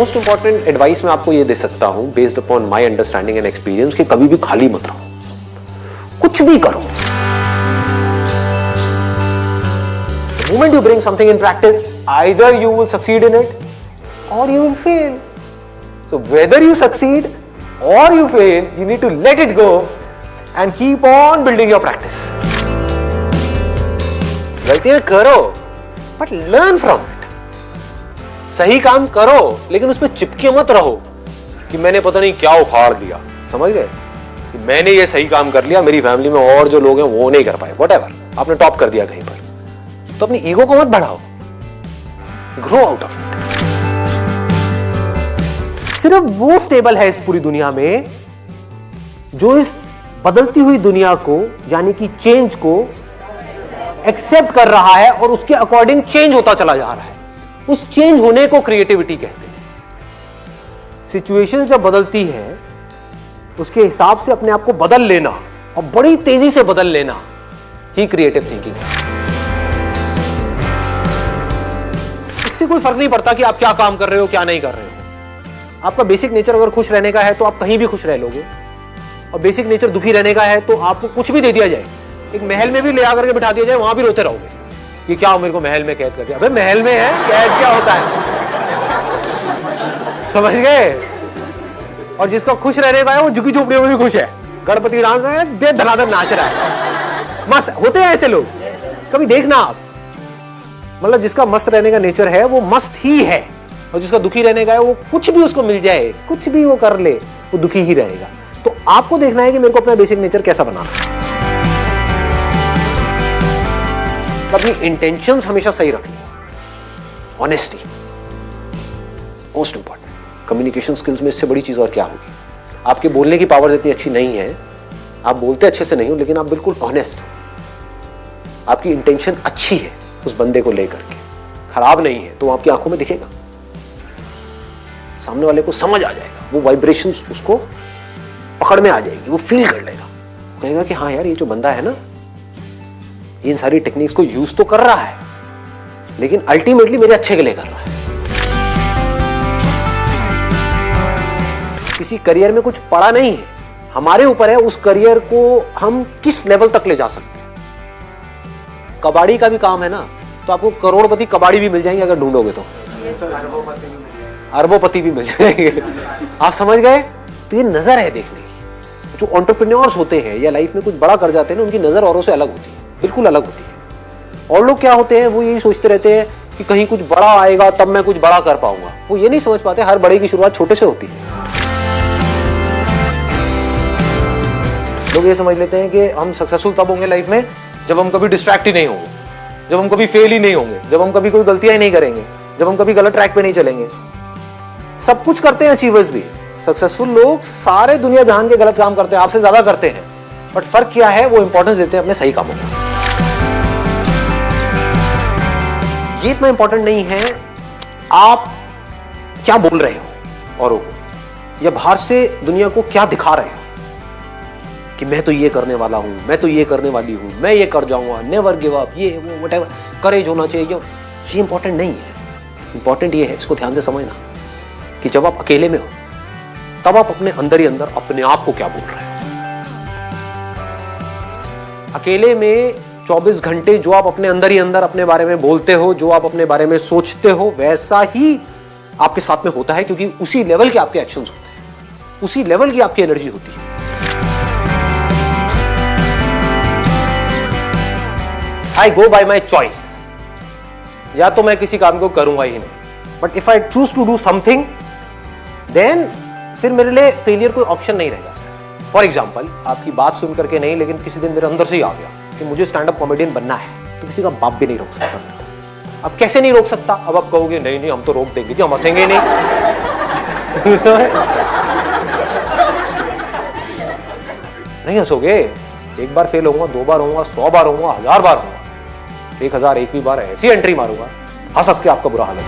Most important advice मैं आपको ये दे सकता हूं based upon my understanding and experience कि कभी भी खाली मत रहो, कुछ भी करो। The moment you bring something in practice, either you will succeed in it or you will fail. So whether you succeed or you fail, you need to let it go and keep on building your practice. गलतियां करो but learn from it. सही काम करो लेकिन उसमें चिपके मत रहो कि मैंने पता नहीं क्या उखाड़ दिया, समझ गए कि मैंने ये सही काम कर लिया, मेरी फैमिली में और जो लोग हैं वो नहीं कर पाए, व्हाटएवर, आपने टॉप कर दिया कहीं पर, तो अपनी ईगो को मत बढ़ाओ, ग्रो आउट ऑफ इट। सिर्फ वो स्टेबल है इस पूरी दुनिया में जो इस बदलती हुई दुनिया को यानी कि चेंज को एक्सेप्ट कर रहा है और उसके अकॉर्डिंग चेंज होता चला जा रहा है। उस चेंज होने को क्रिएटिविटी कहते हैं। सिचुएशन जब बदलती है उसके हिसाब से अपने आप को बदल लेना और बड़ी तेजी से बदल लेना ही क्रिएटिव थिंकिंग है। इससे कोई फर्क नहीं पड़ता कि आप क्या काम कर रहे हो क्या नहीं कर रहे हो। आपका बेसिक नेचर अगर खुश रहने का है तो आप कहीं भी खुश रह लोगे, और बेसिक नेचर दुखी रहने का है तो आपको कुछ भी दे दिया जाए, एक महल में भी ले आकर के बिठा दिया जाए, वहां भी रोते रहोगे कि क्या मेरे को महल में कैद कर दिया। अबे महल में है, कैद क्या होता है, समझ गए। और जिसका खुश रहने का है वो झुकी झोपड़ियों में भी खुश है, गणपति राम है दे धनाधन नाच रहा है, मस्त होते हैं ऐसे लोग, कभी देखना आप। मतलब जिसका मस्त रहने का नेचर है वो मस्त ही है, और जिसका दुखी रहने का है वो कुछ भी उसको मिल जाए, कुछ भी वो कर ले, वो दुखी ही रहेगा। तो आपको देखना है कि मेरे को अपना बेसिक नेचर कैसा बनाना है। अपनी इंटेंशंस हमेशा सही रखनी, honesty most important. Communication skills में इससे बड़ी चीज और क्या होगी। आपके बोलने की पावर इतनी अच्छी नहीं है, आप बोलते अच्छे से नहीं हो, लेकिन आप बिल्कुल ऑनेस्ट हो, आपकी इंटेंशन अच्छी है उस बंदे को लेकर के, खराब नहीं है, तो आपकी आंखों में दिखेगा, सामने वाले को समझ आ जाएगा, वो वाइब्रेशंस उसको पकड़ में आ जाएगी, वो फील कर लेगा, कहेगा कि हाँ यार ये जो बंदा है ना इन सारी टेक्निक्स को यूज तो कर रहा है लेकिन अल्टीमेटली मेरे अच्छे के लिए कर रहा है। किसी करियर में कुछ पड़ा नहीं है, हमारे ऊपर है उस करियर को हम किस लेवल तक ले जा सकते हैं। कबाड़ी का भी काम है ना, तो आपको करोड़पति कबाड़ी भी मिल जाएंगे अगर ढूंढोगे तो, अरबोपति भी मिल जाएंगे। आप समझ गए। तो ये नजर है देखने की। जो एंटरप्रेन्योर्स होते हैं या लाइफ में कुछ बड़ा कर जाते हैं ना, उनकी नजर औरों से अलग होती है, बिल्कुल अलग होती है। और लोग क्या होते हैं, वो यही सोचते रहते हैं कि कहीं कुछ बड़ा आएगा तब मैं कुछ बड़ा कर पाऊंगा। वो ये नहीं समझ पाते हर बड़े की शुरुआत छोटे से होती है। लोग ये समझ लेते हैं कि हम सक्सेसफुल तब होंगे लाइफ में जब हम कभी डिस्ट्रैक्ट ही नहीं होंगे, जब हम कभी फेल ही नहीं होंगे, जब हम कभी कोई गलतियां ही नहीं करेंगे, जब हम कभी गलत ट्रैक पे नहीं चलेंगे। सब कुछ करते हैं अचीवर्स भी, सक्सेसफुल लोग सारे दुनिया जहान के गलत काम करते हैं, आपसे ज्यादा करते हैं, बट फर्क क्या है, वो इंपॉर्टेंस देते हैं अपने सही कामों को। ये इतना इंपॉर्टेंट नहीं है आप क्या बोल रहे हो औरों को, या बाहर से दुनिया को क्या दिखा रहे हो कि मैं तो ये करने वाला हूं, मैं तो ये करने वाली हूं, मैं ये कर जाऊंगा, नेवर गिव अप, ये वो व्हाटएवर, करेज होना चाहिए। ये इंपॉर्टेंट नहीं है। इंपॉर्टेंट ये है, इसको ध्यान से समझना, कि जब आप अकेले में हो तब आप अपने अंदर ही अंदर अपने आप को क्या बोल रहे हो। अकेले में 24 घंटे जो आप अपने अंदर ही अंदर अपने बारे में बोलते हो, जो आप अपने बारे में सोचते हो, वैसा ही आपके साथ में होता है, क्योंकि उसी लेवल के आपके एक्शंस होते हैं, उसी लेवल की आपकी एनर्जी होती है। आई गो बाय माई चॉइस, या तो मैं किसी काम को करूंगा ही नहीं, but if I choose to do something then फिर मेरे लिए फेलियर कोई ऑप्शन नहीं रहेगा। फॉर एग्जाम्पल, आपकी बात सुन करके नहीं, लेकिन किसी दिन मेरे अंदर से ही आ गया कि मुझे स्टैंड अप कॉमेडियन बनना है, तो किसी का बाप भी नहीं रोक सकता। अब कैसे नहीं रोक सकता, अब आप कहोगे नहीं नहीं हम तो रोक देंगे जी, हम हंसेंगे नहीं। नहीं हंसोगे, एक बार फेल होऊंगा, 2 बार होऊंगा, 100 बार होऊंगा, 1000 बार होऊंगा, 1001वीं बार ऐसी एंट्री मारूंगा, हंस हंस के आपका बुरा हाल है।